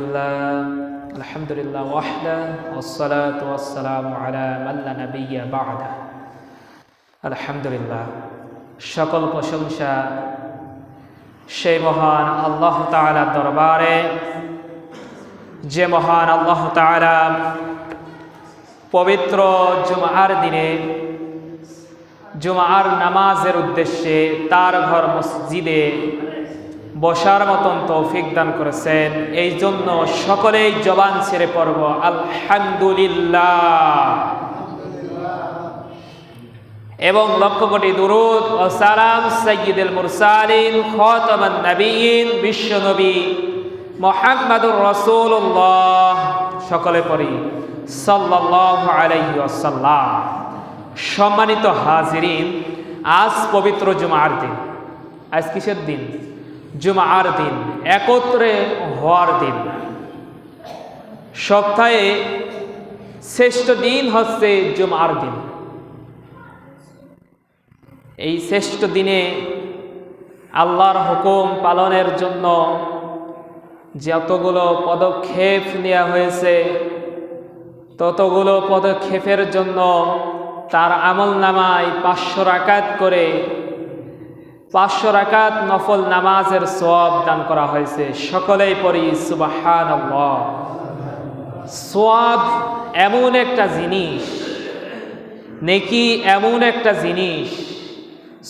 আলহামদুলিল্লাহ ওয়াহদা ওয়াসসালাতু ওয়াসসালামু আলা মান লা নাবিয়্যা বা'দা। আলহামদুলিল্লাহ, সকল প্রশংসা সেই মহান আল্লাহ তাআলার দরবারে, যে মহান আল্লাহ তাআলা পবিত্র জুমার দিনে জুমার নামাজের উদ্দেশ্যে তার ঘর মসজিদে বসার মতন তৌফিক দান করেছেন। এই জন্য সকলেই জবান ছেড়ে পড়ব আলহামদুলিল্লাহ এবং লক্ষ কোটি দুরূদ ও সালাম সাইয়্যিদুল মুরসালিন খাতামান নবিয়্যিন বিশ্ব নবী মুহাম্মাদুর রাসূলুল্লাহ, সকলে পড়ি সাল্লাল্লাহু আলাইহি ওয়াসাল্লাম। সম্মানিত হাজিরিন, আজ পবিত্র জুমার দিন। আজ কিসের দিন? জুমার দিন, একত্রে হওয়ার দিন। সপ্তাহে শ্রেষ্ঠ দিন হচ্ছে জুমার দিন। এই শ্রেষ্ঠ দিনে আল্লাহর হুকুম পালনের জন্য যতগুলো পদক্ষেপ নেওয়া হয়েছে, ততগুলো পদক্ষেপের জন্য তার আমলনামায় 500 রাকাত করে 500 রাকাত নফল নামাজের সওয়াব দান করা হয়েছে। সকলেই পড়ি সুবহানাল্লাহ। সওয়াব এমন একটা জিনিস, নেকি এমন একটা জিনিস,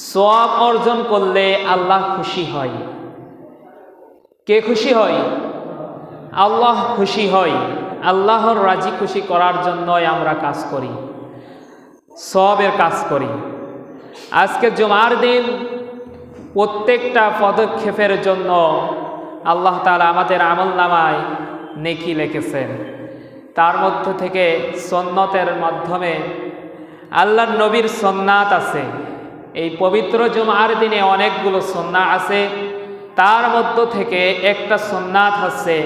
সওয়াব অর্জন করলে আল্লাহ খুশি হয়। কে খুশি হয়? আল্লাহ খুশি হয়। আল্লাহর রাজি খুশি করার জন্যই আমরা কাজ করি, সওয়াবের কাজ করি। আজকে জুমার দিন প্রত্যেকটা পদক্ষেপের জন্য আল্লাহ তাআলা আমাদের আমলনামায় নেকি লিখেছেন। তার মধ্য থেকে সুন্নতের মাধ্যমে আল্লাহর নবীর সুন্নাত আছে। এই পবিত্র জুমার দিনে অনেকগুলো সুন্নাত আছে। তার মধ্য থেকে একটা সুন্নাত হচ্ছে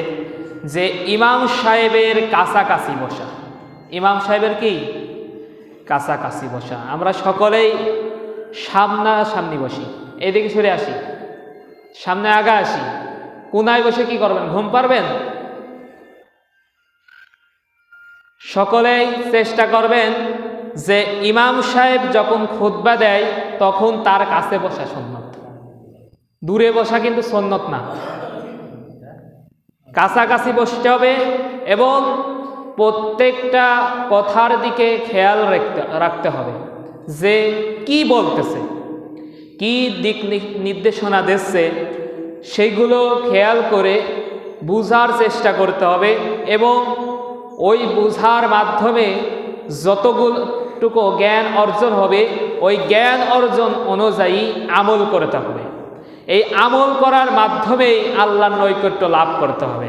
যে ইমাম সাহেবের কাছাকাছি বসা। ইমাম সাহেবের কি? কাছাকাছি বসা। আমরা সকলেই সামনাসামনি বসি। এদিকে সরে আসি, সামনে আগা আসি। কোনায় বসে কি করবেন? ঘুম পারবেন? সকলেই চেষ্টা করবেন যে ইমাম সাহেব যখন খুতবা দেয় তখন তার কাছে বসা সুন্নত। দূরে বসা কিন্তু সুন্নত না, কাছাকাছি বসতে হবে এবং প্রত্যেকটা কথার দিকে খেয়াল রাখতে হবে যে কি বলতেছে, কি দিক নির্দেশনা দিচ্ছে, সেইগুলো খেয়াল করে বুঝার চেষ্টা করতে হবে এবং ওই বুঝার মাধ্যমে যতটুকু জ্ঞান অর্জন হবে ওই জ্ঞান অর্জন অনুযায়ী আমল করতে হবে। এই আমল করার মাধ্যমেই আল্লাহর নৈকট্য লাভ করতে হবে।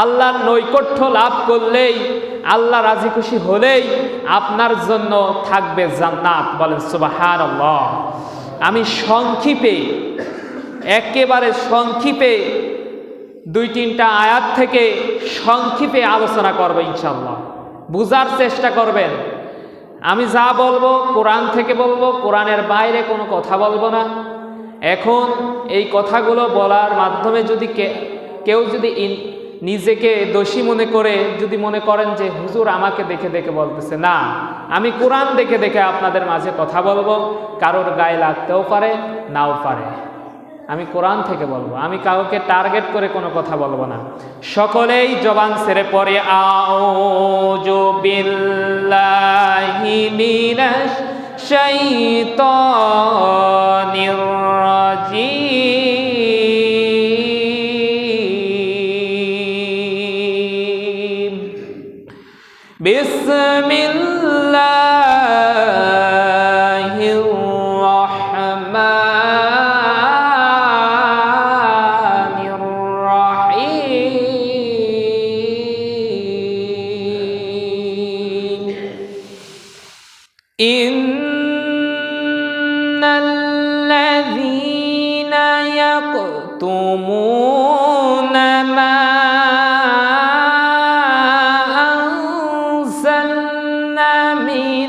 আল্লাহর নৈকট্য লাভ করলেই, আল্লাহ রাজি খুশি হলেই আপনার জন্য থাকবে জান্নাত। বলেন সুবহানাল্লাহ। আমি সংক্ষেপে, একেবারে সংক্ষেপে 2-3টা আয়াত থেকে সংক্ষেপে আলোচনা করব ইনশাআল্লাহ। বুঝার চেষ্টা করবেন। আমি যা বলবো কোরআন থেকে বলবো, কোরআনের বাইরে কোনো কথা বলবো না। এখন এই কথাগুলো বলার মাধ্যমে যদি কেউ যদি নিজেকে দোষী মনে করে, যদি মনে করেন যে হুজুর আমাকে দেখে দেখে বলতেছে, না, আমি কোরআন দেখে দেখে আপনাদের মাঝে কথা বলবো। কারোর গায়ে লাগতেও পারে, নাও পারে। আমি কোরআন থেকে বলবো, আমি কাউকে টার্গেট করে কোনো কথা বলবো না। সকলেই জবান ছেড়ে পড়ে আউযু বিল্লাহি মিনাশ শাইতানির রাজীম। বিসমিল্লাহির রাহমানির রাহিম। ইন্নাল্লাযীনা ইয়াকতুমুনা মা আনজালনা মিন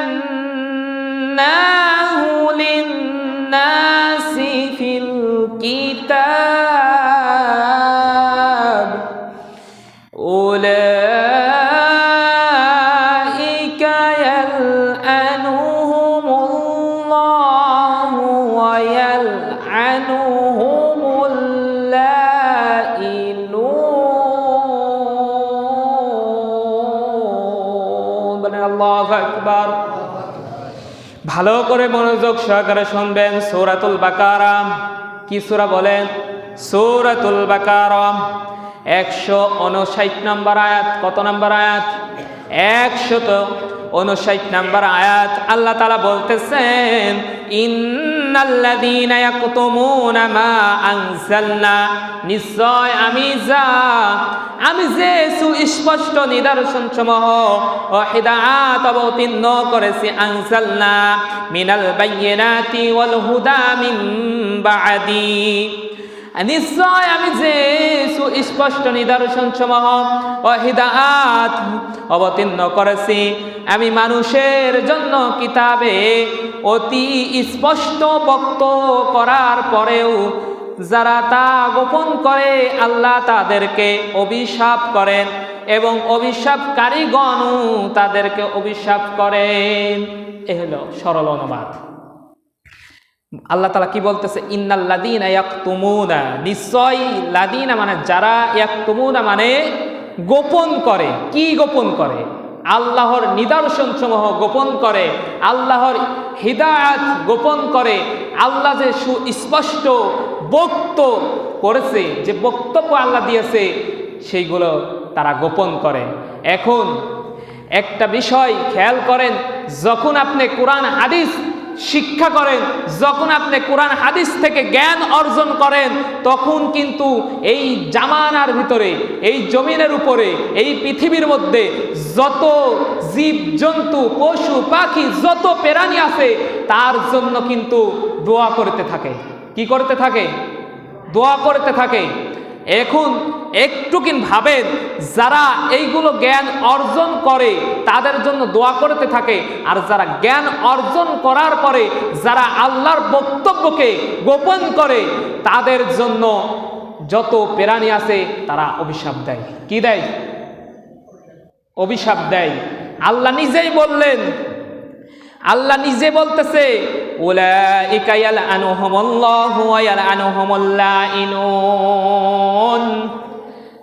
بيناه للناس في الكتاب أولئك يلعنهم الله ويلعنهم اللاعنون আল্লাহু আকবার। ভালো করে মনোযোগ সহকারে শুনবেন। সূরাতুল বাকারা কি সূরা বলেন? সূরাতুল বাকারা 159 নম্বর আয়াত। কত নম্বর আয়াত? 159 নম্বর আয়াত। আল্লাহ তাআলা বলতেছেন, ইন্নাল্লাযীনা ইয়াকতুমুনা মা আনজালনা, নিশ্চয় আমি যে সুস্পষ্ট নিদর্শন সমূহ ও হিদায়াত অবতীর্ণ করেছি, আনজালনা মিনাল বাইয়িনাতি ওয়াল হুদা মিন বা'দি, নিশ্চয় আমি যে সুস্পষ্ট নিদর্শন সমূহ ও হিদায়াত অবতীর্ণ করেছি, আমি মানুষের জন্য কিতাবে অতি স্পষ্ট বক্ত করার পরেও যারা তা গোপন করে আল্লাহ তাদেরকে অভিশাপ করেন এবং অভিশাপকারীগণও তাদেরকে অভিশাপ করেন। এ হলো সরল অনুবাদ। আল্লাহ তাআলা কি বলতেছে? ইন্নাল্লাযীনা ইয়াকতুমুনা, নিশ্চয় লাযীনা মানে যারা, ইয়াকতুমুনা মানে গোপন করে। কি গোপন করে? আল্লাহর নিদর্শন সমূহ গোপন করে, আল্লাহর হিদায়াত গোপন করে, আল্লাহ যে সুস্পষ্ট বক্তব্য করেছে, যে বক্তব্য আল্লাহ দিয়েছে সেইগুলো তারা গোপন করে। এখন একটা বিষয় খেয়াল করেন, যখন আপনি কোরআন হাদিস শিক্ষা করেন, যখন আপনি কোরআন হাদিস থেকে জ্ঞান অর্জন করেন, তখন কিন্তু এই জামানার ভিতরে, এই জমিনের উপরে, এই পৃথিবীর মধ্যে যত জীব জন্তু পশু পাখি যত প্রাণী আছে তার জন্য কিন্তু দোয়া করতে থাকে। কি করতে থাকে? দোয়া করতে থাকে। এখন একটু ভাবেন, যারা এইগুলো জ্ঞান অর্জন করে তাদের জন্য দোয়া করতে থাকে, আর যারা জ্ঞান অর্জন করার পরে যারা আল্লাহর বক্তব্যকে গোপন করে তাদের জন্য যত প্রাণী আছে তারা অভিশাপ দেয়। কি দেয়? অভিশাপ দেয়। আল্লাহ নিজেই বললেন, আল্লাহ নিজে বলতেছে, উলাইকা ইয়ালআনুহুমুল্লাহু ওয়া ইয়ালআনুহুমুল লাঈনুন,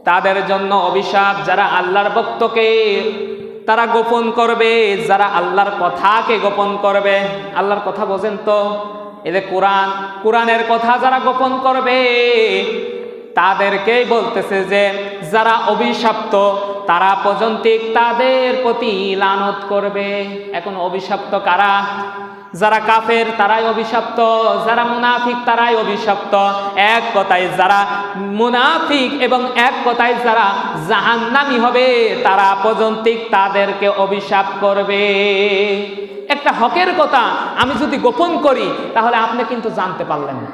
তাদের জন্য অভিশাপ যারা আল্লাহর বক্তকে তারা গোপন করবে, যারা আল্লাহর কথাকে গোপন করবে। আল্লাহর কথা বোঝেন তো? এদের কোরআনের কথা যারা গোপন করবে তাদেরকেই বলতেছে যে যারা অভিশপ্ত তারা পর্যন্তিক তাদের প্রতি লানত করবে। এখন অভিশপ্ত কারা? যারা কাফের তারাই অভিশপ্ত, যারা মুনাফিক তারাই অভিশপ্ত। এক কথায় যারা মুনাফিক এবং এক কথায় যারা জাহান্নামী হবে তারা পর্যন্তিক তাদেরকে অভিশাপ করবে। একটা হকের কথা আমি যদি গোপন করি তাহলে আপনি কিন্তু জানতে পারলেন না।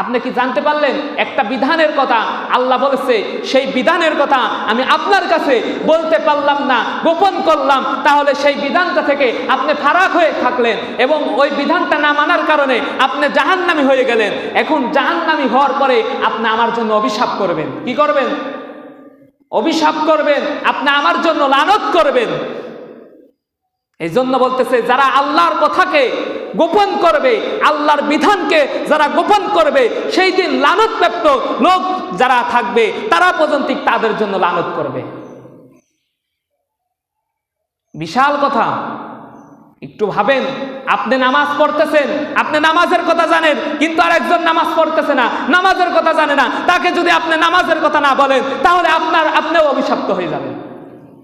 আপনি কি জানতে পারলেন? একটা বিধানের কথা আল্লাহ বলেছে, সেই বিধানের কথা আমি আপনার কাছে বলতে পারলাম না, গোপন করলাম, তাহলে সেই বিধানটা থেকে আপনি ফারাক হয়ে থাকলেন এবং ওই বিধানটা না মানার কারণে আপনি জাহান্নামী হয়ে গেলেন। এখন জাহান্নামী হওয়ার পরে আপনি আমার জন্য অভিশাপ করবেন। কি করবেন? অভিশাপ করবেন, আপনি আমার জন্য লানত করবেন। এই জন্য বলতেছে যারা আল্লাহর কথাকে গোপন করবে, আল্লাহর বিধানকে যারা গোপন করবে, সেই দিন লানতপ্রাপ্ত লোক যারা থাকবে তারা পর্যন্ত তাদের জন্য লানত করবে। বিশাল কথা। একটু ভাবেন, আপনি নামাজ পড়তেছেন, আপনি নামাজের কথা জানেন, কিন্তু আরেকজন নামাজ পড়তেছে না, নামাজের কথা জানে না, তাকে যদি আপনি নামাজের কথা না বলেন তাহলে আপনিও অভিশপ্ত হয়ে যাবেন,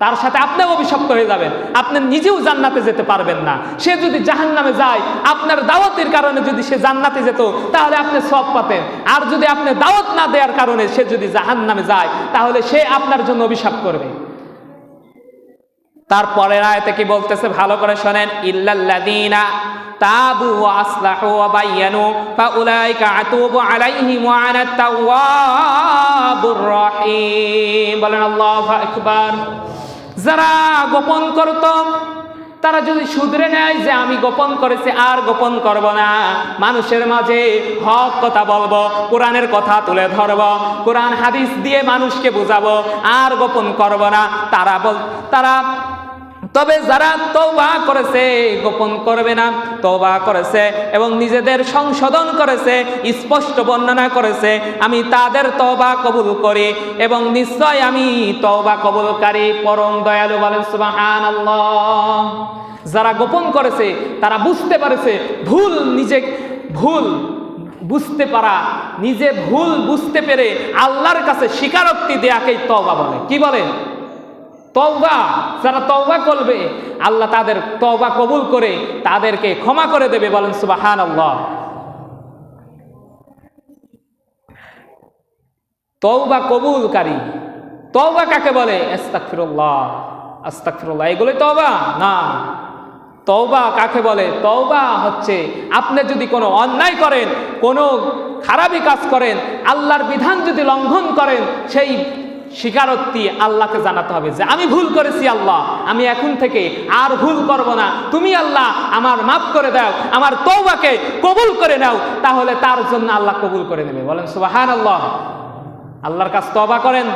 তার সাথে আপনিও অভিশপ্ত হয়ে যাবেন। আপনি নিজেও জান্নাতে যেতে পারবেন না। সে যদি জাহান্নামে যায়, আপনার দাওয়াতের কারণে যদি সে জান্নাতে যেত তাহলে আপনি সওয়াব পেতেন, আর যদি আপনি দাওয়াত না দেওয়ার কারণে সে যদি জাহান্নামে যায় তাহলে সে আপনার জন্য অভিশাপ করবে। তারপরের আয়াতে কি বলতেছে ভালো করে শোনেন, ইল্লাল্লাযীনা তাবু ওয়া আসলাহু ওয়া বায়্যানু ফাউলাইকা আতুবু আলাইহিম ওয়া আনা তাওয়াবুর রহিম। বলেন আল্লাহু আকবার। যারা গোপন করত তারা যদি শুধরে নেয় যে আমি গোপন করেছি আর গোপন করব না, মানুষের মাঝে হক কথা বলবো, কোরআনের কথা তুলে ধরবো, কোরআন হাদিস দিয়ে মানুষকে বোঝাবো, আর গোপন করব না, তারা তবে যারা তওবা করেছে গোপন করবে না, তওবা করেছে এবং নিজেদের সংশোধন করেছে, স্পষ্ট বর্ণনা করেছে, আমি তাদের তওবা কবুল করি এবং নিশ্চয় আমি তওবা কবুলকারী পরম দয়ালু। বলেন সুবহানাল্লাহ। যারা গোপন করেছে তারা বুঝতে পারেছে ভুল বুঝতে পারা, নিজে ভুল বুঝতে পেরে আল্লাহর কাছে স্বীকারোক্তি দেয়াকেই তওবা বলে। কি বলে? তওবা। যারা তওবা করবে আল্লাহ তাদের তওবা কবুল করে তাদেরকে ক্ষমা করে দেবে। বলেন সুবহানাল্লাহ। তওবা কবুলকারী। তওবা কাকে বলে? আস্তাগফিরুল্লাহ, আস্তাগফিরুল্লাহ, এগুলোই তওবা না। তওবা কাকে বলে? তওবা হচ্ছে আপনি যদি কোনো অন্যায় করেন, কোনো খারাপি কাজ করেন, আল্লাহর বিধান যদি লঙ্ঘন করেন, সেই স্বীকারোক্তি আল্লাহকে জানাতে হবে যে আমি ভুল করেছি আল্লাহ, আমি এখন থেকে আর ভুল করব না, তুমি আল্লাহ আমার মাফ করে দাও, আমার তওবাকে কবুল করে নাও, তাহলে তার জন্য আল্লাহ কবুল করে নেবে। বলেন সুবহানাল্লাহ। আল্লাহর কাছে তওবা করেন।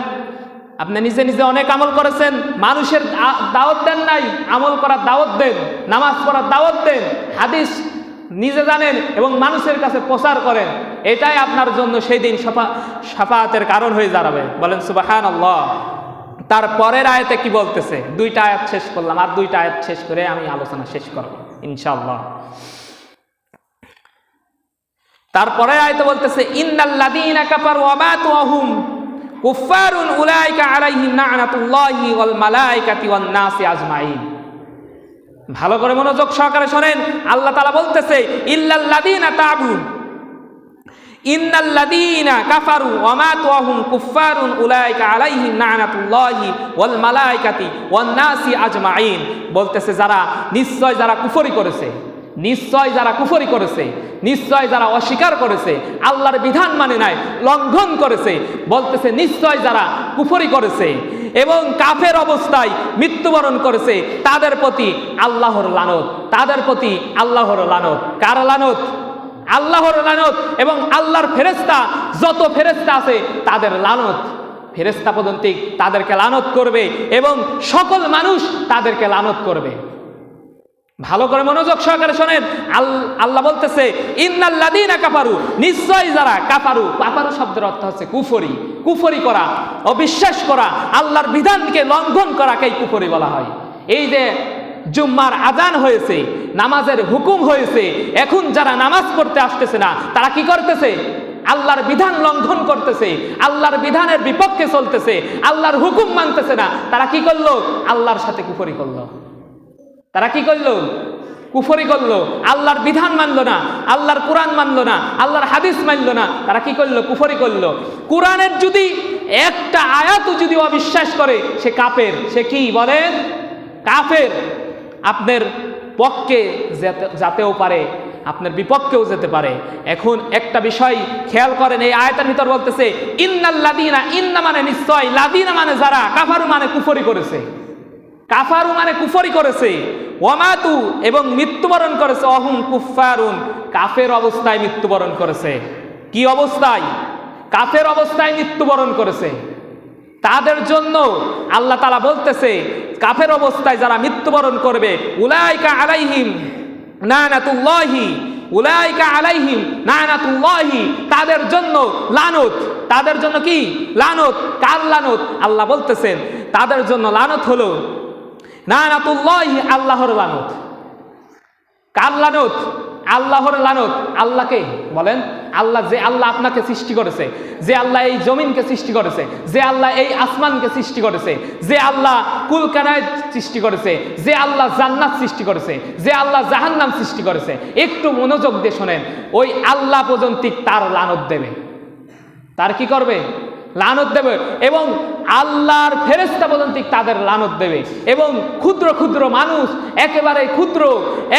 আপনি নিজে নিজে অনেক আমল করেছেন, মানুষের দাওয়াত দেন নাই, আমল করার দাওয়াত দেন, নামাজ পড়ার দাওয়াত দেন, হাদিস নিজে জানেন এবং মানুষের কাছে প্রচার করেন, এটাই আপনার জন্য সেই দিন শাফাআতের কারণ হয়ে দাঁড়াবে। বলেন সুবহানাল্লাহ। তার পরের আয়াতে কি বলতেছে? দুইটা আয়াত শেষ করলাম, আর দুইটা আয়াত শেষ করে আমি আলোচনা শেষ করব ইনশাআল্লাহ। তারপরে আয়াতে বলতেছে ইন্নাল্লাযীনা কাফারু ওয়া মাতু ওয়া হুম কুফফারুন উলাইকা আলাইহিম লা'নাতুল্লাহি ওয়াল মালায়েকাতি ওয়ান নাসি আজমাইন। ভালো করে মনোযোগ সহকারে শোনেন। আল্লাহ তাআলা বলতেছে ইল্লাল্লাযীনা তাবু ইন্নাল্লাযীনা কাফারু ওয়া মাতু ওয়া হুম কুফফারুন উলাইকা আলাইহিম লা'নাতুল্লাহি ওয়াল মালায়েকাতি ওয়ান নাসি আজমাইন। বলতেছে নিশ্চয় যারা কুফরি করেছে, নিশ্চয় যারা কুফরি করেছে, নিশ্চয় যারা অস্বীকার করেছে, আল্লাহর বিধান মানে নাই, লঙ্ঘন করেছে, বলতেছে নিশ্চয় যারা কুফরি করেছে এবং কাফের অবস্থায় মৃত্যুবরণ করেছে, তাদের প্রতি আল্লাহর লানত, তাদের প্রতি আল্লাহর লানত। কার লানত? আল্লাহর লানত। এবং আল্লাহর ফেরেশতা, যত ফেরেশতা আছে তাদের লানত, ফেরেশতা পর্যন্ত তাদেরকে লানত করবে এবং সকল মানুষ তাদেরকে লানত করবে। ভালো করে মনোযোগ সহকারে শোনেন। আল্লাহ বলতেছে ইন্নাল্লাযীনা কাফারু, নিশ্চয় যারা কাফারু, কাফারু শব্দের অর্থ হচ্ছে কুফরি, কুফরি করা, অবিশ্বাস করা, আল্লাহর বিধানকে লঙ্ঘন করাকেই কুফরি বলা হয়। এই যে জুম্মার আজান হয়েছে, নামাজের হুকুম হয়েছে, এখন যারা নামাজ পড়তে আসতেছে না তারা কি করতেছে? আল্লাহর বিধান লঙ্ঘন করতেছে, আল্লাহর বিধানের বিপক্ষে চলতেছে, আল্লাহর হুকুম মানতেছে না, তারা কি করলো? আল্লাহর সাথে কুফরি করলো। তারা কি করলো? কুফরি করলো, আল্লাহর বিধান মানলো না, আল্লাহর কোরআন মানলো না, আল্লাহর হাদিস মানলো না, তারা কি করলো? কুফরি করলো। কোরআনের যদি একটা আয়াতও যদি অবিশ্বাস করে সে কাফের। সে কি বলেন? কাফের। আপনার পক্ষে যেতেও পারে, আপনার বিপক্ষেও যেতে পারে। এখন একটা বিষয় খেয়াল করেন, এই আয়াতের ভিতর বলতেছে ইন্নাল্লাযীনা, ইন্না মানে নিশ্চয়, লাযীনা মানে যারা, কাফারু মানে কুফরি করেছে, কাফারু মানে কুফরি করেছে, ওয়ামাতু এবং মৃত্যুবরণ করেছে, অহুম কুফফারুন কাফের অবস্থায় মৃত্যুবরণ করেছে। কি অবস্থায়? কাফের অবস্থায় মৃত্যুবরণ করেছে। তাদের জন্য আল্লাহ তাআলা বলতেছে কাফের অবস্থায় যারা মৃত্যুবরণ করবে, উলাইকা আলাইহিম লানাতুল্লাহি, উলাইকা আলাইহিম লানাতুল্লাহি, তাদের জন্য লানত। তাদের জন্য কি? লানত। কার লানত? আল্লাহ বলতেছেন তাদের জন্য লানত হলো লানাতুল্লাহি, আল্লাহর লানত। কার লানত? আল্লাহর লানত। আল্লাহকে বলেন? আল্লাহ, যে আল্লাহ আপনাকে সৃষ্টি করেছে, যে আল্লাহ এই জমিনকে সৃষ্টি করেছে, যে আল্লাহ এই আসমানকে সৃষ্টি করেছে, যে আল্লাহ কুলকানায় সৃষ্টি করেছে, যে আল্লাহ জান্নাত সৃষ্টি করেছে, যে আল্লাহ জাহান্নাম সৃষ্টি করেছে, একটু মনোযোগ দিয়ে শোনেন, ওই আল্লাহ পর্যন্ত তার লানত দেবে। তার কি করবে? লানত দেবে। এবং আল্লাহর ফেরেশতা পর্যন্ত তাদের লানত দেবে। এবং ক্ষুদ্র ক্ষুদ্র মানুষ, একেবারে ক্ষুদ্র,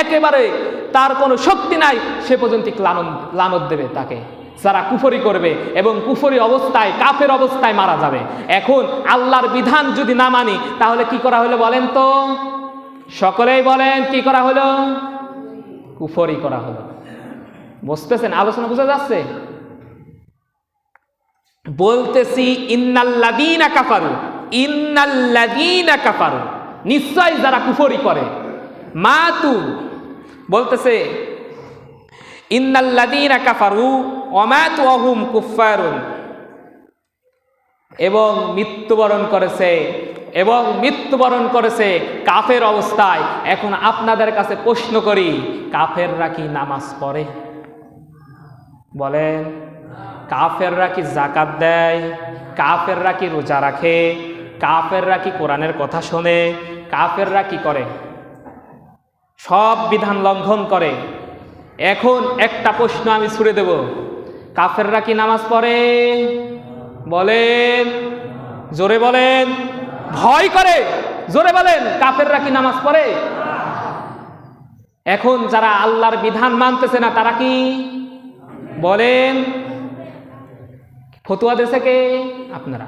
একেবারে তার কোনো শক্তি নাই, সে পর্যন্ত লানত দেবে তাকে। যারা কুফরি করবে এবং কুফরি অবস্থায় কাফের অবস্থায় মারা যাবে। এখন আল্লাহর বিধান যদি না মানি তাহলে কি করা হলো বলেন তো? সকলেই বলেন, কি করা হলো? কুফরি করা হলো। বুঝতেছেন? আলোচনা বোঝা যাচ্ছে? বলতেছি ইন্নাল্লাযীনা কাফারু, ইন্নাল্লাযীনা কাফারু, নিশ্চয় যারা কুফরি করে, মাতু, বলতেছে ইন্নাল্লাযীনা কাফারু ওয়া মাতু ওয়া হুম কুফফারুন, এবং মৃত্যুবরণ করেছে, এবং মৃত্যুবরণ করেছে কাফের অবস্থায়। এখন আপনাদের কাছে প্রশ্ন করি, কাফেররা কি নামাজ পড়ে? বলেন। কাফেররা কি যাকাত দেয়? কাফেররা কি রোজা রাখে? কাফেররা কি কোরআনের কথা শোনে? কাফেররা কি করে? সব বিধান লঙ্ঘন করে। এখন একটা প্রশ্ন আমি ছুড়ে দেব, কাফেররা কি নামাজ পড়ে? বলেন, জোরে বলেন। ভয় করে, জোরে বলেন। কাফেররা কি নামাজ পড়ে? এখন যারা আল্লাহর বিধান মানতেছে না তারা কি? বলেন। ফতোয়া দিয়েছে কে? আপনারা।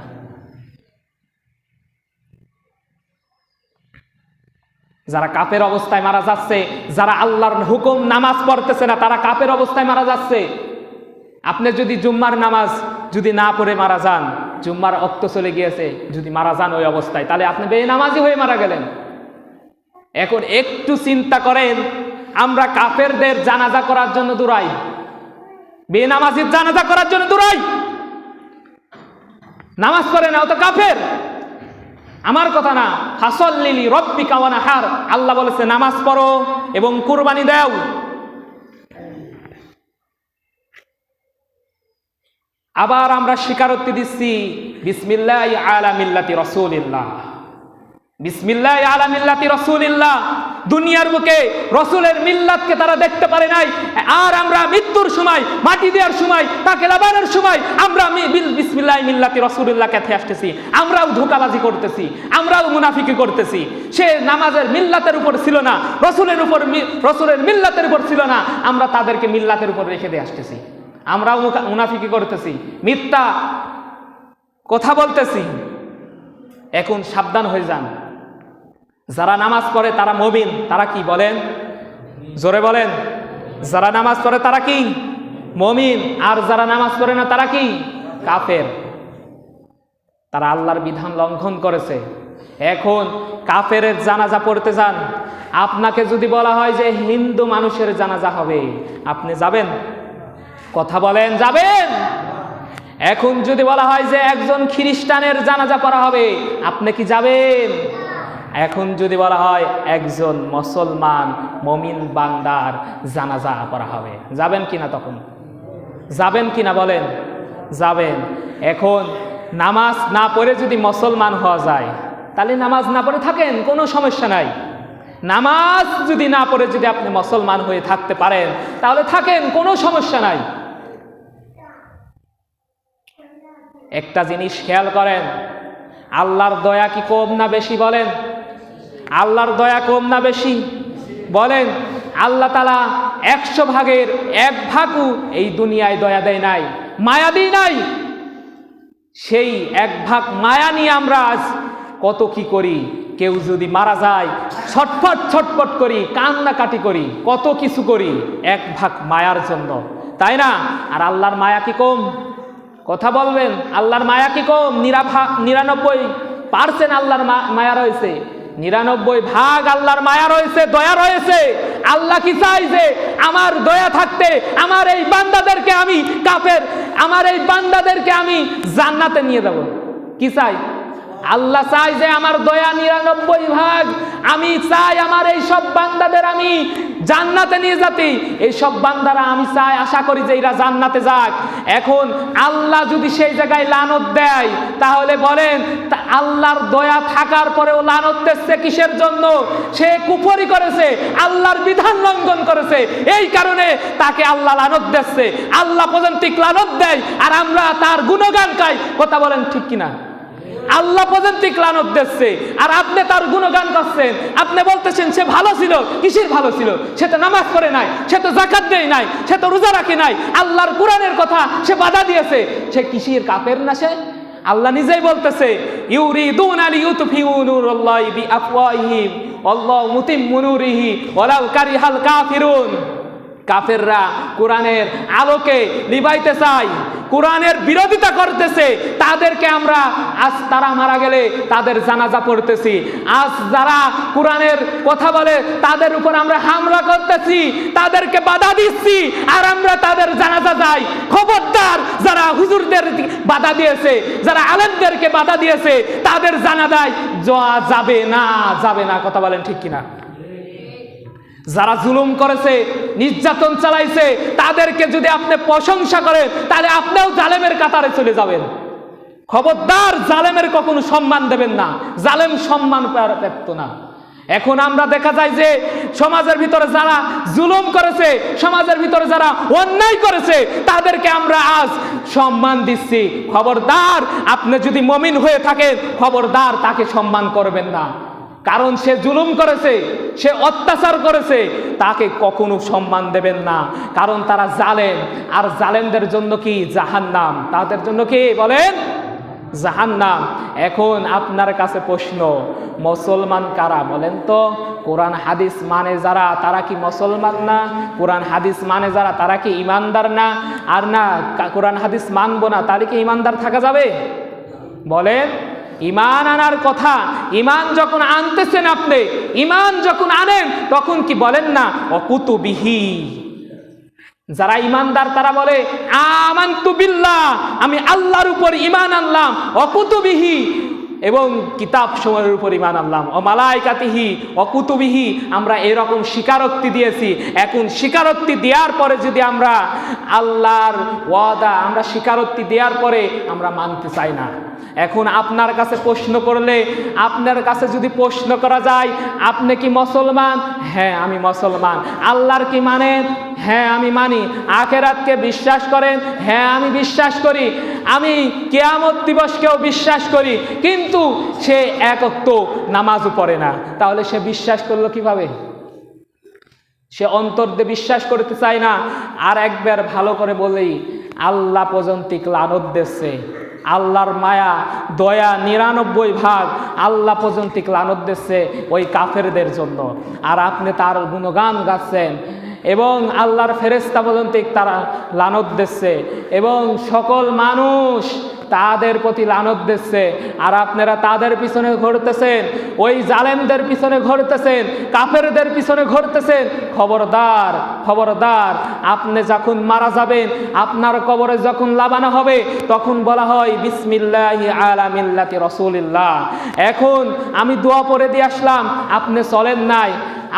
যারা কাফের অবস্থায় মারা যাচ্ছে, যারা আল্লাহর হুকুম নামাজ পড়তেছে না, তারা কাফের অবস্থায় মারা যাচ্ছে। আপনি যদি জুম্মার নামাজ যদি না পড়ে মারা যান, জুম্মার ওয়াক্ত চলে গিয়েছে, যদি মারা যান ওই অবস্থায়, তাহলে আপনি বেনামাজি হয়ে মারা গেলেন। এখন একটু চিন্তা করেন, আমরা কাফেরদের জানাজা করার জন্য দৌড়াই, বেনামাজির জানাজা করার জন্য দৌড়াই, নামাজ পড়ে না, ও তো কাফের। আমার কথা না, ফাসল্লি রব্বিকা ওয়ানহার, আল্লাহ বলেছে নামাজ পড়ো এবং কুরবানি দাও। আবার আমরা স্বীকারোক্তি দিচ্ছি বিসমিল্লাহি আলা মিল্লাতি রাসূলিল্লাহ, বিসমিল্লাহি আলা মিল্লাতি রাসূলিল্লাহ। দুনিয়ার বুকে রসুলের মিল্লাতকে তারা দেখতে পারে নাই, আর আমরা মৃত্যুর সময়, মাটি দেওয়ার সময়, তাকে লাবানোর সময় আমরা বিসমিল্লাহি মিল্লাতি রাসূলিল্লাহ কাছে আসতেছি। আমরাও ধোঁকাবাজি করতেছি, আমরাও মুনাফিকি করতেছি। সে নামাজের মিল্লাতের উপর ছিল না, রসুলের মিল্লাতের উপর ছিল না, আমরা তাদেরকে মিল্লাতের উপর রেখে দিয়ে আসতেছি। আমরাও মুনাফিকি করতেছি, মিথ্যা কথা বলতেছি। এখন সাবধান হয়ে যান। যারা নামাজ পড়ে তারা মুমিন, তারা কি? বলেন, জোরে বলেন। যারা নামাজ পড়ে তারা কি? মুমিন। আর যারা নামাজ পড়ে না তারা কি? কাফের। তারা আল্লাহর বিধান লঙ্ঘন করেছে। এখন কাফের জানাজা পড়তে যান, আপনাকে যদি বলা হয় যে হিন্দু মানুষের জানাজা হবে, আপনি যাবেন? কথা বলেন, যাবেন? এখন যদি বলা হয় যে একজন খ্রিস্টানের জানাজা পড়া হবে, আপনি কি যাবেন? এখন যদি বলা হয় একজন মুসলমান মুমিন বান্দার জানাজা পড়া হবে, যাবেন কিনা? তখন যাবেন কিনা বলেন? যাবেন। এখন নামাজ না পড়ে যদি মুসলমান হওয়া যায়, তাহলে নামাজ না পড়ে থাকেন, কোনো সমস্যা নাই। নামাজ যদি না পড়ে যদি আপনি মুসলমান হয়ে থাকতে পারেন, তাহলে থাকেন, কোনো সমস্যা নাই। একটা জিনিস খেয়াল করেন, আল্লাহর দয়া কি কম না বেশি? বলেন, আল্লাহর দয়া কম না বেশি? বলেন। আল্লাহ তাআলা 100 ভাগের 1 ভাগও এই দুনিয়ায় দয়া দেয় নাই, মায়া দেয় নাই। সেই 1 ভাগ মায়া নিয়ে আমরা আজ কত কি করি। কেউ যদি মারা যায় ছটফট ছটফট করি, কান্নাকাটি করি, কত কিছু করি 1 ভাগ মায়ার জন্য, তাই না? আর আল্লাহর মায়া কি কম? কথা বলবেন, আল্লাহর মায়া কি কম? 99% আল্লাহর মায়া রয়েছে, 99 ভাগ আল্লাহর মায়া রয়েছে, দয়া রয়েছে। আল্লাহ কি চাই যে আমার দয়া থাকতে আমার এই বান্দাদেরকে আমি আমার এই বান্দাদেরকে আমি জান্নাতে নিয়ে যাব। কি চাই? আল্লাহ চাই যে আমার দয়া 99 ভাগ, আমি চাই আমার এই সব বান্দাদের আমি জান্নাতে নিয়ে যেতে। এই সব বান্দারা আমি চাই, আশা করি যে এরা জান্নাতে যাক। এখন আল্লাহ যদি সেই জায়গায় লানত দেয়, তাহলে বলেন আল্লাহর দয়া থাকার পরেও লানত দিচ্ছে কিসের জন্য? সে কুফরি করেছে, আল্লাহর বিধান লঙ্ঘন করেছে, এই কারণে তাকে আল্লাহ লানত দিচ্ছে। আল্লাহ পর্যন্ত লানত দেয় আর আমরা তার গুণগান গাই। কথা বলেন ঠিক কিনা? আল্লাহ পর্যন্ত লানত দিচ্ছে, আর আপনি তার গুণগান করছেন। আপনি বলতেছেন সে ভালো ছিল। কিসের ভালো ছিল? সে তো নামাজ পড়ে নাই, সে তো যাকাত দেয় নাই, সে তো রোজা রাখে নাই, আল্লাহর কোরআনের কথা সে বাধা দিয়েছে। সে কিসের কাফের না? সে আল্লাহ নিজেই বলতেছে, ইউরিদুনা লিইউতফিউ নূরাল্লাহি বিআফওয়াহিহিম আল্লাহু মুতিম্মু নূরিহি ওয়ালাউ কারিহাল কাফিরুন। কাফেররা কোরআনের আলোকে নিভাইতে চায়, কোরআনের বিরোধিতা করতেছে। তাদেরকে আমরা আজ তারা মারা গেলে তাদের জানাজা পড়তেছি, আজ যারা কোরআনের কথা বলে তাদের উপর আমরা হামলা করতেছি, তাদেরকে বাধা দিচ্ছি, আর আমরা তাদের জানাজা যাই। খবরদার, যারা হুজুরদের বাধা দিয়েছে, যারা আলেমদেরকে বাধা দিয়েছে, তাদের জানাজায় যাওয়া যাবে না, যাবে না। কথা বলেন ঠিক কিনা? যারা জুলুম করেছে, নির্যাতন চালাইছে, তাদেরকে যদি আপনি প্রশংসা করেন, তাহলে আপনিও জালেমের কাতারে চলে যাবেন। খবরদার, জালেমের কখনো সম্মান দেবেন না। জালেম সম্মান পেত না। এখন আমরা দেখা যায় যে সমাজের ভিতরে যারা জুলুম করেছে, সমাজের ভিতরে যারা অন্যায় করেছে, তাদেরকে আমরা আজ সম্মান দিচ্ছি। খবরদার, আপনি যদি মুমিন হয়ে থাকেন, খবরদার তাকে সম্মান করবেন না। কারণ সে জুলুম করেছে, সে অত্যাচার করেছে, তাকে কখনো সম্মান দেবেন না। কারণ তারা জালেম, আর জালেমদের জন্য কি? জাহান্নাম। তাদের জন্য কি বলেন? জাহান্নাম। এখন আপনার কাছে প্রশ্ন, মুসলমান কারা বলেন তো? কোরআন হাদিস মানে যারা, তারা কি মুসলমান না? কোরআন হাদিস মানে যারা, তারা কি ইমানদার না? আর না, কোরআন হাদিস মানবো না, তাহলে কি ইমানদার থাকা যাবে? বলেন। ইমান আনার কথা, ইমান যখন আনতেছেন আপনি, ইমান যখন আনেন, তখন কি বলেন না অকুতুবিহি? যারা ইমানদার তারা বলে আমানতু বিল্লাহ, আমি আল্লাহর উপর ইমান আনলাম, অকুতুবিহি, এবং কিতাব সময়ের উপর ইমান আনলাম, ও মালাইকাতিহি অকুতুবিহি, আমরা এরকম স্বীকারোক্তি দিয়েছি। এখন স্বীকারোক্তি দেওয়ার পরে যদি আমরা আল্লাহর ওয়াদা, আমরা স্বীকারোক্তি দেওয়ার পরে আমরা মানতে চাই না। এখন আপনার কাছে প্রশ্ন করলে, আপনার কাছে যদি প্রশ্ন করা যায়, আপনি কি মুসলমান? হ্যাঁ আমি মুসলমান। আল্লাহর কি মানেন? হ্যাঁ আমি মানি। আখিরাতকে বিশ্বাস করেন? হ্যাঁ আমি বিশ্বাস করি। আমি কিয়ামত দিবসকেও বিশ্বাস করি। কিন্তু সে এক ওয়াক্ত নামাজও পড়ে না, তাহলে সে বিশ্বাস করলো কিভাবে? সে অন্তর দিয়ে বিশ্বাস করতে চায় না। আর একবার ভালো করে বলেই, আল্লাহ পর্যন্ত লানত দিচ্ছে। আল্লাহর মায়া দয়া 99 ভাগ আল্লাহ পর্যন্ত লানত দিচ্ছে ওই কাফেরদের জন্য। আর আপনি তার গুণগান গাচ্ছেন, এবং আল্লাহর ফেরেশতা পর্যন্ত তারা লানত দিচ্ছে, এবং সকল মানুষ তাদের প্রতি লানত দিচ্ছে। আর আপনারা তাদের পিছনে ঘুরতেছেন, ওই জালেমদের পিছনে ঘুরতেছেন, কাফেরদের পিছনে ঘুরতেছেন। খবরদার, খবরদার, আপনি যখন মারা যাবেন, আপনার কবরে যখন লাবানো হবে, তখন বলা হয় বিসমিল্লাহি আলা মিল্লাতি রাসূলিল্লাহ। এখন আমি দোয়া পড়ে দিয়ে আসলাম, আপনি চলেন নাই,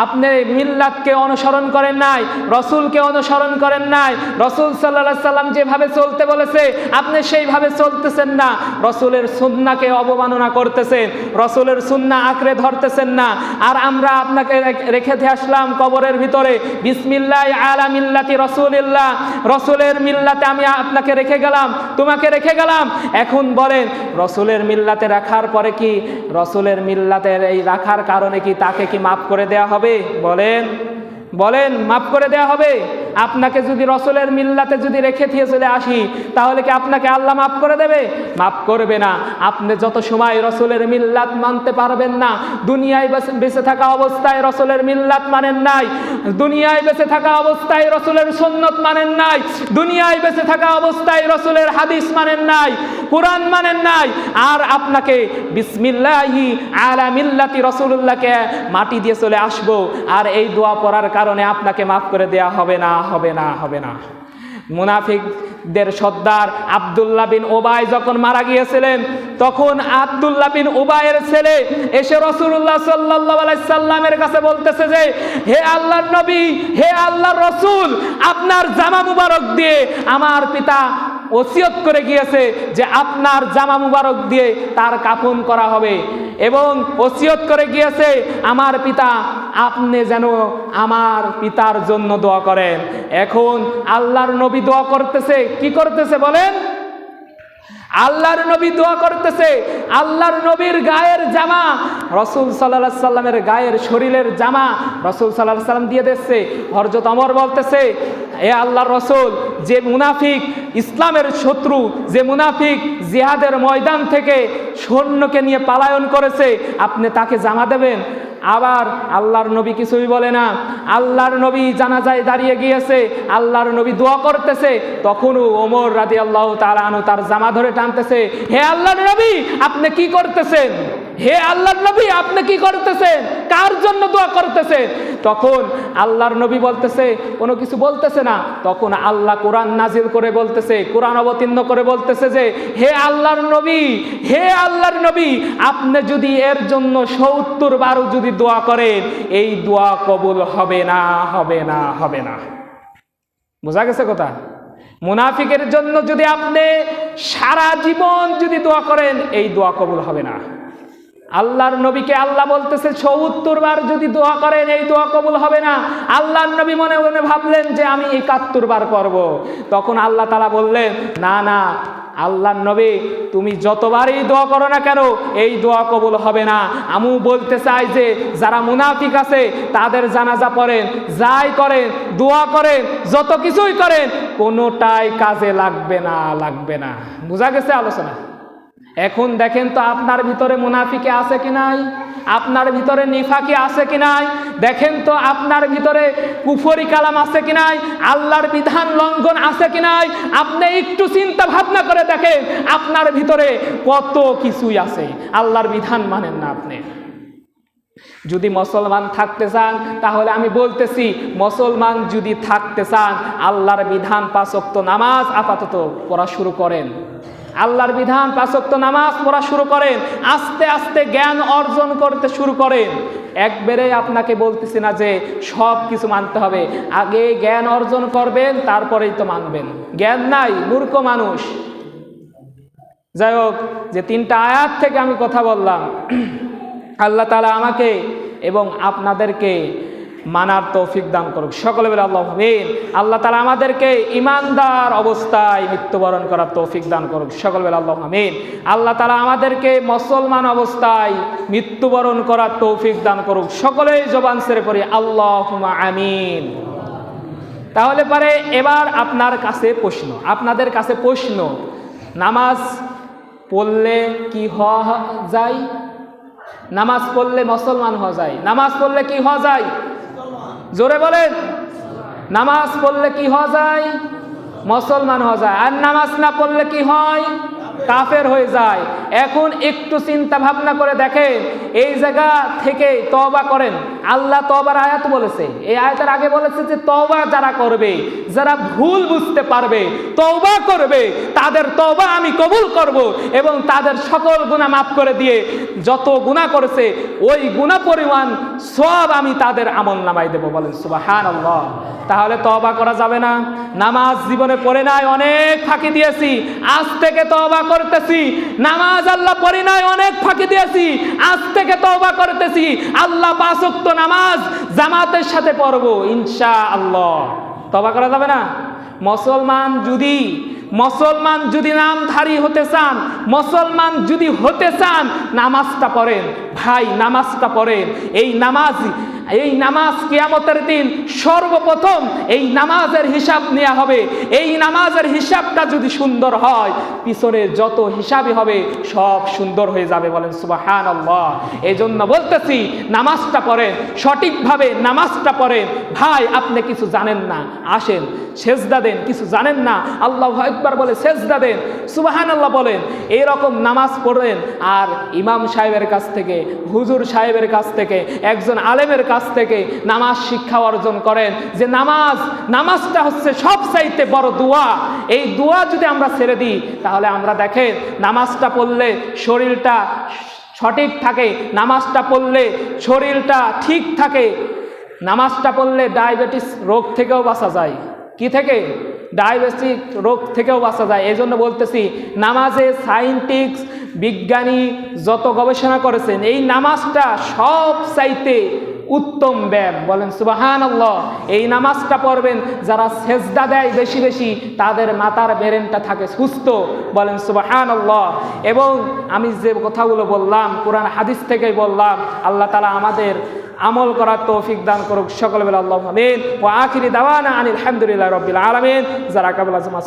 আপনি মিল্লাতকে অনুসরণ করেন নাই, রসুলকে অনুসরণ করেন নাই। রসুল সাল্লাল্লাহু আলাইহি সাল্লাম যেভাবে চলতে বলেছে আপনি সেইভাবে চলতেছেন না, রসুলের সুন্নাহকে অবমাননা করতেছেন, রসুলের সুন্নাহ আঁকড়ে ধরতেছেন না। আর আমরা আপনাকে রেখে দিয়ে আসলাম কবরের ভিতরে বিসমিল্লাহি আলা মিল্লাতি রাসূলিল্লাহ, রসুলের মিল্লাতে আমি আপনাকে রেখে গেলাম, তোমাকে রেখে গেলাম। এখন বলেন, রসুলের মিল্লাতে রাখার পরে কি, রসুলের মিল্লাতের এই রাখার কারণে কি তাকে কি মাফ করে দেওয়া হবে? বলেন, বলেন, মাফ করে দেওয়া হবে? আপনাকে যদি রসুলের মিল্লাতে যদি রেখে দিয়ে চলে আসি, তাহলে কি আপনাকে আল্লাহ মাফ করে দেবে? মাফ করবে না। আপনি যত সময় রসুলের মিল্লাত মানতে পারবেন না, দুনিয়ায় বেঁচে থাকা অবস্থায় রসুলের মিল্লাত মানেন নাই, দুনিয়ায় বেঁচে থাকা অবস্থায় রসুলের সুন্নত মানেন নাই, দুনিয়ায় বেঁচে থাকা অবস্থায় রসুলের হাদিস মানেন নাই, কোরআন মানেন নাই, আর আপনাকে বিসমিল্লাহি আলা মিল্লাতি রাসূলুল্লাহকে মাটি দিয়ে চলে আসবো, আর এই দোয়া পড়ার কারণে আপনাকে মাফ করে দেয়া হবে না, হবে না, হবে না। মুনাফিকদের সর্দার আব্দুল্লাহ বিন উবাই যখন মারা গিয়েছিলেন, তখন আব্দুল্লাহ বিন উবাইয়ের ছেলে এসে রাসূলুল্লাহ সাল্লাল্লাহু আলাইহি সাল্লামের কাছে বলতেছে যে, হে আল্লাহর নবী, হে আল্লাহর রাসূল, আপনার জামা মুবারক দিয়ে আমার পিতা ওসিয়ত করে গিয়েছে যে আপনার জামা মুবারক দিয়ে তার কাফন করা হবে, এবং ওসিয়ত করে গিয়েছে আমার পিতা, আপনি যেন আমার পিতার জন্য দোয়া করেন। এখন আল্লাহর নবী দোয়া করতেছে, কি করতেছে বলেন? আল্লাহর নবী দোয়া করতেছে, আল্লাহর নবীর গায়ের জামা, রাসূল সাল্লাল্লাহু আলাইহি সাল্লামের গায়ের শরীরের জামা রাসূল সাল্লাল্লাহু আলাইহি সাল্লাম দিয়ে দিচ্ছে। হযরত ওমর বলতেছে, এ আল্লাহর রাসূল, যে মুনাফিক ইসলামের শত্রু, যে মুনাফিক জিহাদের ময়দান থেকে সৈন্যকে নিয়ে পলায়ন করেছে, আপনি তাকে জামা দেবেন? আবার আল্লাহর নবী কিছুই বলে না। আল্লাহর নবী জানাজায় দাঁড়িয়ে গিয়েছে, আল্লাহর নবী দোয়া করতেছে, তখনও ওমর রাদিয়াল্লাহু তাআলা আনহু তার জামা ধরে টানতেছে, হে আল্লাহর নবী আপনি কি করতেছেন? হে আল্লাহর নবী আপনি কি করতেছেন? কার জন্য দোয়া করতেছেন? তখন আল্লাহর নবী বলতেছে, কোনো কিছু বলতেছে না। তখন আল্লাহ কোরআন নাজিল করে বলতেছে, কোরআন অবতীর্ণ করে বলতেছে যে, হে আল্লাহর নবী, হে আল্লাহর নবী, আপনি যদি এর জন্য ৭০ বারও যদি দোয়া করেন, এই দোয়া কবুল হবে না, হবে না, হবে না। বোঝা গেছে কথা? মুনাফিকের জন্য যদি আপনি সারা জীবন যদি দোয়া করেন, এই দোয়া কবুল হবে না। আল্লাহর নবীকে আল্লাহ বলতেছে ৭০ বার যদি দোয়া করেন, এই দোয়া কবুল হবে না। আল্লাহর নবী মনে মনে ভাবলেন যে আমি ৭১ বার করব। তখন আল্লাহ তাআলা বললেন, না না আল্লাহর নবী, তুমি যতবারই দোয়া করো না কেন, এই দোয়া কবুল হবে না। আমি বলতে চাই যে যারা মুনাফিক আছে তাদের জানাজা পড়েন, যাই করেন, দোয়া করেন, যত কিছুই করেন, কোনোটাই কাজে লাগবে না, লাগবে না। বোঝা গেছে আলোচনা? এখন দেখেন তো আপনার ভিতরে মুনাফিকে আছে কি নাই, আপনার ভিতরে নিফাকি আছে কি নাই, দেখেন তো আপনার ভিতরে কুফরি কালাম আছে কি নাই, আল্লাহর বিধান লঙ্ঘন আছে কি নাই। আপনি একটু চিন্তা ভাবনা করে দেখেন আপনার ভিতরে কত কিছুই আছে, আল্লাহর বিধান মানেন না আপনি। যদি মুসলমান থাকতে চান, তাহলে আমি বলতেছি, মুসলমান যদি থাকতে চান, আল্লাহর বিধান ৫ ওয়াক্ত নামাজ আপাতত পড়া শুরু করেন। আল্লাহর বিধান ৫ ওয়াক্ত নামাজ পড়া শুরু করেন, আস্তে আস্তে জ্ঞান অর্জন করতে শুরু করেন। একবারে আপনাকে বলতেছি না যে সব কিছু মানতে হবে, আগে জ্ঞান অর্জন করবেন, তারপরেই তো মানবেন। জ্ঞান নাই, মূর্খ মানুষ। যাই হোক, যে ৩টা আয়াত থেকে আমি কথা বললাম, আল্লাহ তাআলা আমাকে এবং আপনাদেরকে মানার তৌফিক দান করুক। সকলে বলে আল্লাহুম্মা আমিন। আল্লাহ তাআলা আমাদেরকে ঈমানদার অবস্থায় মৃত্যুবরণ করার তৌফিক দান করুক। সকলে বলে আল্লাহুম্মা আমিন। আল্লাহ তাআলা আমাদেরকে মুসলমান অবস্থায় মৃত্যুবরণ করার তৌফিক দান করুক। সকলেই জবান ছেড়ে পড়ি আল্লাহুম্মা আমিন। তাহলে পরে এবার আপনার কাছে প্রশ্ন, আপনাদের কাছে প্রশ্ন, নামাজ পড়লে কি হওয়া যায়? নামাজ পড়লে মুসলমান হওয়া যায়? নামাজ পড়লে কি হওয়া যায়? জোরে বলেন। নামাজ পড়লে কি হওয়া যায়? মুসলমান হওয়া যায়। আর নামাজ না পড়লে কি হয়? কাফের হয়ে যায়। এখন একটু চিন্তা ভাবনা করে দেখেন, এই জায়গা থেকে তওবা করেন। আল্লাহ তওবার আয়াত বলেছে, এই আয়াতের আগে বলেছে যে তওবা যারা করবে, যারা ভুল বুঝতে পারবে, তওবা করবে, তাদের তওবা আমি কবুল করব এবং তাদের সকল গুনাহ মাফ করে দিয়ে যত গুনাহ করেছে ওই গুনাহ পরিমাণ সওয়াব আমি তাদের আমলনামায় দেব। বলেন সুবহানাল্লাহ। তাহলে তওবা করা যাবে না? নামাজ জীবনে পড়ে নাই, অনেক ফাঁকি দিয়েছি, আজ থেকে তওবা করতেছি। নামাজ আল্লাহ পড়ি নাই, অনেক ফাঁকি দিয়েছি, আজ থেকে তওবা করতেছি। আল্লাহ ৫ ওয়াক্ত নামাজ জামাতের সাথে পড়বো ইনশাআল্লাহ। তওবা করা যাবে না? মুসলমান যদি নামধারী হতে চান, মুসলমান যদি হতে চান, নামাজটা পড়েন ভাই, নামাজটা পড়েন। এই নামাজ কিয়ামতের দিন সর্বপ্রথম এই নামাজের হিসাব নেওয়া হবে। এই নামাজের হিসাবটা যদি সুন্দর হয়, পিছনে যত হিসাবই হবে সব সুন্দর হয়ে যাবে। বলেন সুবহানাল্লাহ। এই জন্য বলতেছি, নামাজটা পড়েন, সঠিকভাবে নামাজটা পড়েন। ভাই আপনি কিছু জানেন না, আসেন সেজদা দেন। কিছু জানেন না, আল্লাহু আকবার বলে সেজদা দেন, সুবহানাল্লাহ বলেন। এইরকম নামাজ পড়েন। আর ইমাম সাহেবের কাছ থেকে, হুজুর সাহেবের কাছ থেকে, একজন আলেমের কাছ থেকে নামাজ শিক্ষা অর্জন করেন যে নামাজটা হচ্ছে সবচাইতে বড় দোয়া। এই দোয়া যদি আমরা ছেড়ে দিই, তাহলে আমরা দেখেন নামাজটা পড়লে শরীরটা সঠিক থাকে, নামাজটা পড়লে শরীরটা ঠিক থাকে, নামাজটা পড়লে ডায়াবেটিস রোগ থেকেও বাঁচা যায়। কি থেকে? ডায়াবেটিস রোগ থেকেও বাঁচা যায়। এই জন্য বলতেছি, নামাজে সায়েন্টিস্ট বিজ্ঞানী যত গবেষণা করেছেন, এই নামাজটা সব চাইতে উত্তম ব্যায়াম। বলেন সুবহানাল্লাহ। এই নামাজটা পড়বেন যারা সেজদা দেয় বেশি বেশি, তাদের মাথার ব্রেনটা থাকে সুস্থ। বলেন সুবহানাল্লাহ। এবং আমি যে কথাগুলো বললাম কোরআন হাদিস থেকেই বললাম, আল্লাহ তাআলা আমাদের আমল করার তৌফিক দান করুক। সকলে বলে আল্লাহুম্মা আমিন। ওয়া আখিরি দাওয়ানা আনিল হামদুলিল্লাহি রাব্বিল আলামিন। যারা কাবিল আজম